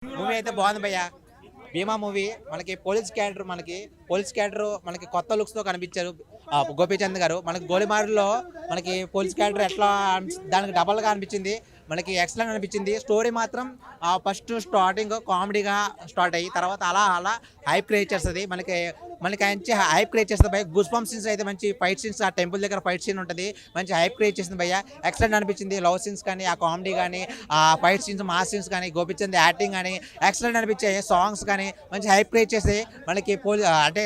Movie అయితే బాగుంది భయ్య. భీమా మూవీ మనకి పోలీస్ క్యారెక్టర్ మనకి కొత్త లుక్స్ తో కనిపించారు. గోపీచంద్ గారు మనకి గోలిమారులో మనకి పోలీస్ క్యారెక్టర్ ఎట్లా దానికి డబల్ గా అనిపించింది. మనకి ఎక్సలెంట్ అనిపించింది. స్టోరీ మాత్రం ఫస్ట్ స్టార్టింగ్ కామెడీగా స్టార్ట్ అయ్యి తర్వాత అలా అలా హైప్ క్రియేట్ చేస్తుంది. మనకి మంచి హైప్ క్రియేట్ చేస్తుంది భయ్య. గూస్ బంప్ సీన్స్ అయితే మంచి ఫైట్ సీన్స్, ఆ టెంపుల్ దగ్గర ఫైట్ సీన్ ఉంటుంది, మంచి హైప్ క్రియేట్ చేసింది భయ్య. ఎక్సలెంట్ అనిపించింది. లవ్ సీన్స్ కానీ, ఆ కామెడీ కానీ, ఆ ఫైట్ సీన్స్, మాస్ సీన్స్ కానీ, గోపిచంద్ యాక్టింగ్ కానీ ఎక్సలెంట్ అనిపించాయి. సాంగ్స్ కానీ మంచి హైప్ క్రియేట్ చేసి మనకి అంటే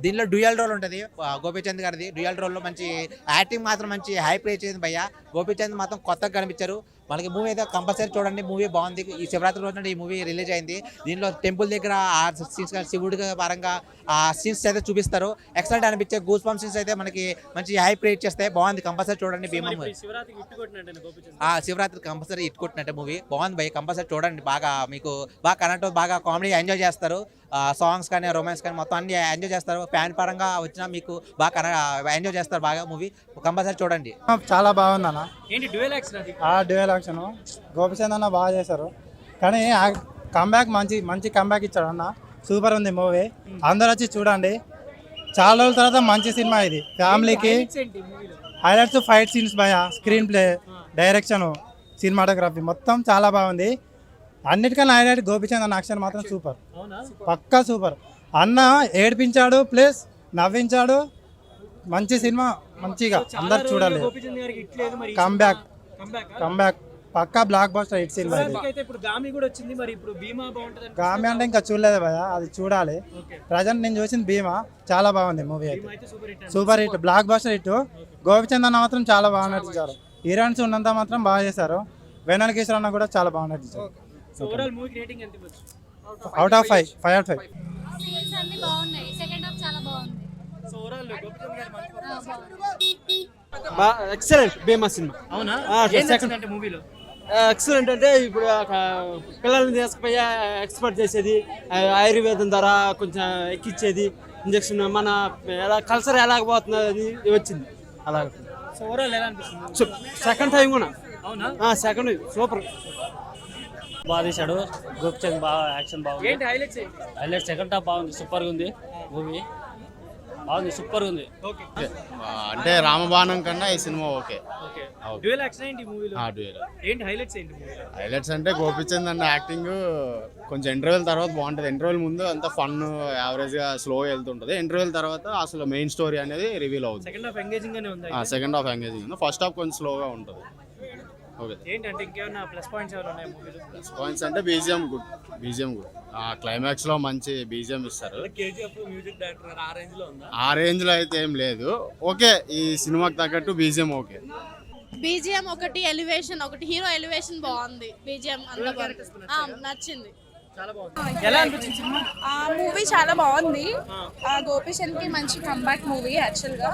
దీనిలో డ్యూయల్ రోల్ ఉంటుంది గోపీచంద్ గారిది. డ్యూయల్ రోల్లో మంచి యాక్టింగ్ మాత్రం మంచి హైప్ క్రియేట్ చేసింది భయ్య. గోపీచంద్ మాత్రం కొత్తగా కనిపించారు. మనకి మూవీ అయితే కంపల్సరీ చూడండి. మూవీ బాగుంది. ఈ శివరాత్రి రోజున ఈ మూవీ రిలీజ్ అయింది. దీనిలో టెంపుల్ దగ్గర ఆ సీన్స్ శివుడి పరంగా ఆ సీన్స్ అయితే చూపిస్తారు. ఎక్సలెంట్ అనిపించే గూస్ బంప్ సీన్స్ అయితే మనకి మంచి హైప్ క్రియేట్ చేస్తే బాగుంది. కంపల్సరీ చూడండి Bhimaa movie. Shivaratri compulsory hit కొట్టినట్టే మూవీ బాగుంది భయ్య. కంపల్సరీ చూడండి. బాగా మీకు బాగా కనెక్ట్, బాగా కామెడీ ఎంజాయ్ చేస్తారు. సాంగ్స్ కానీ, రొమాన్స్ కానీ మొత్తం అన్ని ఎంజాయ్ చేస్తారు. ఫ్యాన్ పరంగా వచ్చినా మీకు బాగా ఎంజాయ్ చేస్తారు బాగా. మూవీ కంపల్సరీ చూడండి. చాలా బాగుంది అన్న. ఏంటి dual action? Dual action Gopichand అన్న బాగా చేశారు. కానీ కంబ్యాక్ మంచి కంబ్యాక్ ఇచ్చాడు అన్న. సూపర్ ఉంది మూవీ. అందరూ వచ్చి చూడండి. చాలా రోజుల తర్వాత మంచి సినిమా ఇది. ఫ్యామిలీకి హైలైట్స్ ఫైట్ సీన్స్ భయ, స్క్రీన్ ప్లే, డైరెక్షన్, సినిమాటోగ్రఫీ మొత్తం చాలా బాగుంది. అన్నిటికన్నా హైలైట్ గోపిచంద్ అన్న యాక్షన్ మాత్రం సూపర్, పక్కా సూపర్. అన్న ఏడిపించాడు ప్లస్ నవ్వించాడు. మంచి సినిమా, మంచిగా అందరు చూడాలి. కంబ్యాక్ పక్కా block buster hit cinema. Gaami అంటే ఇంకా చూడలేదు భయ, అది చూడాలి. ప్రజెంట్ నేను చూసిన భీమా చాలా బాగుంది మూవీ అయితే. Super hit, block buster hit. Gopichand అన్న మాత్రం చాలా బాగా నటించారు. హీరోయిన్స్ ఉన్నంత మాత్రం బాగా చేశారు. వెన్నెల కిషోర్ అన్న కూడా చాలా బాగా నటించారు. Out of 5 out of 5. Scenes అన్ని బాగున్నాయి. సెకండ్ హాఫ్ చాలా బాగుంది. సో ఓవరాల్ గోపిచంద్ గారి ఎక్సలెంట్ భీమా సినిమా. అవునా? సెకండ్ అంటే మూవీలో ఎక్సలెంట్ అంటే ఇప్పుడు పిల్లల్ని తీసుకుపోయి ఎక్స్పర్ట్ చేసేది, ఆయుర్వేదం ద్వారా కొంచెం ఎక్కిచ్చేది, ఇంజక్షన్ మన ఎలా కల్చర్ ఎలాగపోతున్నది వచ్చింది. అలాగ సో ఓవరాల్ ఎలా అనిపిస్తుంది? సెకండ్ టైం కూడా. అవునా? Second super. బాగా తీశాడు గోపిచంద్. బాగా యాక్షన్ బాగుంది. ఏంటి హైలైట్స్? హైలైట్ సెకండ్ హాఫ్ బాగుంది. సూపర్గా ఉంది మూవీ. బాగుంది, సూపర్గా ఉంది. ఓకే. అంటే రామబాణం కన్నా ఈ సినిమా ఓకే. డ్యూయల్ యాక్షన్ ఏంటి మూవీలో? డ్యూయల్. ఏంటి హైలైట్స్ ఏంటి మూవీలో? హైలైట్స్ అంటే గోపిచంద్ అన్న యాక్టింగ్ కొంచెం ఇంటర్వెల్ తర్వాత బాగుంటుంది. ఇంటర్వెల్ ముందు అంత ఫన్ యావరేజ్ గా స్లో వెళ్తుంటది. ఇంటర్వెల్ తర్వాత అసలు మెయిన్ స్టోరీ అనేది రివీల్ అవుతుంది. సెకండ్ హాఫ్ ఎంగేజింగ్ గానే ఉంది. సెకండ్ హాఫ్ ఎంగేజింగ్ ఉంది. ఫస్ట్ హాఫ్ కొంచెం స్లోగా ఉంటుంది. ఓకే. ఏంటంటే ఇంకేమైనా ప్లస్ పాయింట్స్ ఏమైనా ఉన్నాయి మూవీలో? ప్లస్ పాయింట్స్ అంటే బీజిఎం గుడ్. క్లైమాక్స్ లో మంచి బీజిఎం ఇస్తారు. కేజీఎఫ్ మ్యూజిక్ డైరెక్టర్ ఆ రేంజ్ లో ఉందా? ఆ రేంజ్ లో అయితే ఏం లేదు. ఓకే, ఈ సినిమాకి తగ్గట్టు బీజిఎం ఓకే. బీజిఎం ఒకటి, ఎలివేషన్ ఒకటి, హీరో ఎలివేషన్ బాగుంది. బీజిఎం నచ్చింది. చాలా బాగుంది. ఎలా అనిపించింది సినిమా? మూవీ చాలా బాగుంది. గోపిచంద్ కి మంచి కంబ్యాక్ మూవీ. యాక్చువల్ గా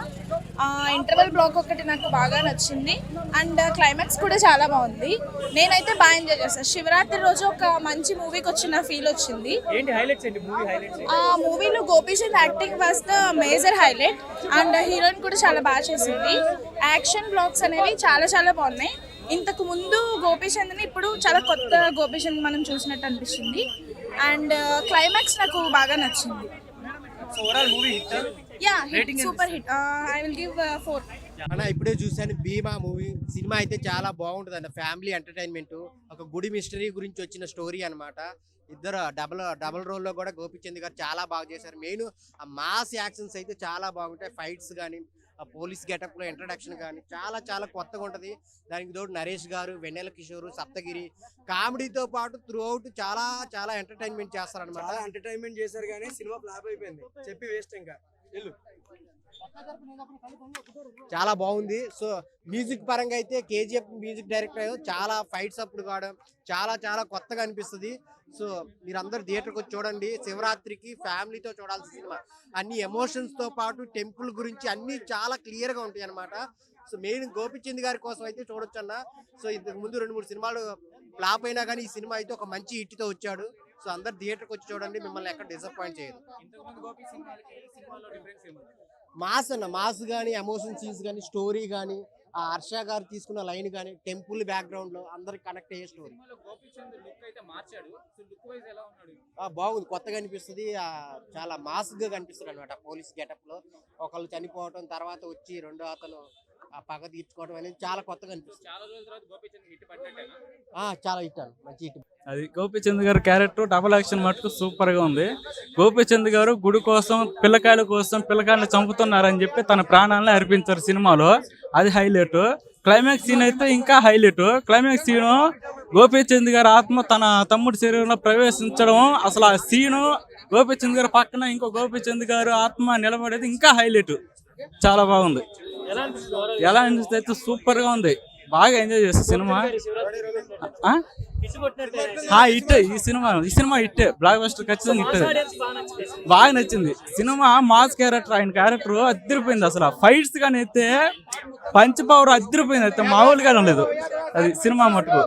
ఇంటర్వెల్ బ్లాక్ ఒకటి నాకు బాగా నచ్చింది. అండ్ క్లైమాక్స్ కూడా చాలా బాగుంది. నేనైతే బాగా ఎంజాయ్ చేస్తాను. శివరాత్రి రోజు ఒక మంచి మూవీకి వచ్చిన ఫీల్ వచ్చింది. ఏంటి హైలైట్స్ ఏంటి మూవీ హైలైట్స్? ఆ మూవీలో Gopichand acting was the major highlight. And heroine కూడా చాలా బాగా చేసింది. యాక్షన్ బ్లాక్స్ అనేవి చాలా చాలా బాగున్నాయి. ఇంతకు ముందు గోపిచంద్ని ఇప్పుడు చాలా కొత్త గోపిచంద్ మనం చూసినట్టు అనిపిస్తుంది. అండ్ క్లైమాక్స్ నాకు బాగా నచ్చింది. So overall movie hit? Yeah, hit, super hit. I will give 4. అన్న ఇప్పుడే చూసాను భీమా మూవీ. సినిమా అయితే చాలా బాగుంటుంది అన్న. ఫ్యామిలీ ఎంటర్టైన్మెంట్, ఒక గుడి మిస్టరీ గురించి వచ్చిన స్టోరీ అనమాట. ఇద్దరు డబుల్ రోల్లో కూడా గోపిచంద్ గారు చాలా బాగా చేశారు. మెయిన్ ఆ మాస్ యాక్షన్స్ అయితే చాలా బాగుంటాయి. ఫైట్స్ కానీ, ఆ పోలీస్ గెటప్లో ఇంట్రడక్షన్ కానీ చాలా చాలా కొత్తగా ఉంటుంది. దానికి తోడు నరేష్ గారు, వెన్నెల కిషోర్, సప్తగిరి కామెడీతో పాటు త్రూ అవుట్ చాలా చాలా ఎంటర్టైన్మెంట్ చేస్తారనమాట. ఎంటర్టైన్మెంట్ చేశారు కానీ సినిమా ఫ్లాప్ అయిపోయింది. చెప్పి వేస్ట్. ఇంకా చాలా బాగుంది. సో మ్యూజిక్ పరంగా అయితే కేజీఎఫ్ మ్యూజిక్ డైరెక్టర్ చాలా ఫైట్స్ అప్పుడు కావడం చాలా చాలా కొత్తగా అనిపిస్తుంది. సో మీరందరూ థియేటర్కి వచ్చి చూడండి. శివరాత్రికి ఫ్యామిలీతో చూడాల్సిన సినిమా. అన్ని ఎమోషన్స్ తో పాటు టెంపుల్ గురించి అన్ని చాలా క్లియర్ గా ఉంటాయి అనమాట. సో మెయిన్ గోపిచంద్ గారి కోసం అయితే చూడొచ్చు అన్న. సో ఇంతకు ముందు 2-3 సినిమాలు ఫ్లాప్ అయినా కానీ ఈ సినిమా అయితే ఒక మంచి హిట్ తో వచ్చాడు. సో అందరు థియేటర్కి వచ్చి చూడండి, మిమ్మల్ని ఎక్కడ డిసప్పాయింట్ చేయదు. మాస్ అన్న, మాస్ కానీ, ఎమోషన్ సీన్స్ కానీ, స్టోరీ కానీ, ఆ హర్ష గారు తీసుకున్న లైన్ కానీ టెంపుల్ బ్యాక్గ్రౌండ్ లో అందరికి కనెక్ట్ అయ్యే స్టోరీ. బాగుంది, కొత్తగా అనిపిస్తుంది. చాలా మాస్ గా కనిపిస్తుంది అనమాట పోలీస్ గెటప్ లో. ఒకళ్ళు చనిపోవటం తర్వాత వచ్చి రెండో అతను ఆ పగ తీర్చుకోవడం అనేది చాలా కొత్తగా అనిపిస్తుంది. చాలా హిట్ అన్న, మంచి హిట్. అది గోపీచంద్ గారి క్యారెక్టర్ డబుల్ యాక్షన్ మటుకు సూపర్ గా ఉంది. గోపీచంద్ గారు గుడి కోసం పిల్లకాయల కోసం పిల్లకాయలను చంపుతున్నారని చెప్పి తన ప్రాణాలను అర్పించారు సినిమాలో. అది హైలైట్. క్లైమాక్స్ సీన్ అయితే ఇంకా హైలైట్. క్లైమాక్స్ సీన్ గోపీచంద్ గారి ఆత్మ తన తమ్ముడి శరీరంలో ప్రవేశించడం, అసలు ఆ సీను గోపీచంద్ గారి పక్కన ఇంకో గోపీచంద్ గారు ఆత్మ నిలబడేది ఇంకా హైలైట్. చాలా బాగుంది. ఎలా అనిపిస్తే అయితే సూపర్ గా ఉంది. బాగా ఎంజాయ్ చేస్తా సినిమా. హిట్ ఈ సినిమా హిట్. బ్లాక్ బస్టర్ ఖచ్చితంగా హిట్. బాగా నచ్చింది సినిమా. మాస్ క్యారెక్టర్, ఆయన క్యారెక్టర్ అదిరిపోయింది. అసలు ఫైట్స్ కానీ అయితే పంచ్ పవర్ అదిరిపోయింది. అయితే మామూలుగానే లేదు అది సినిమా మటుకు.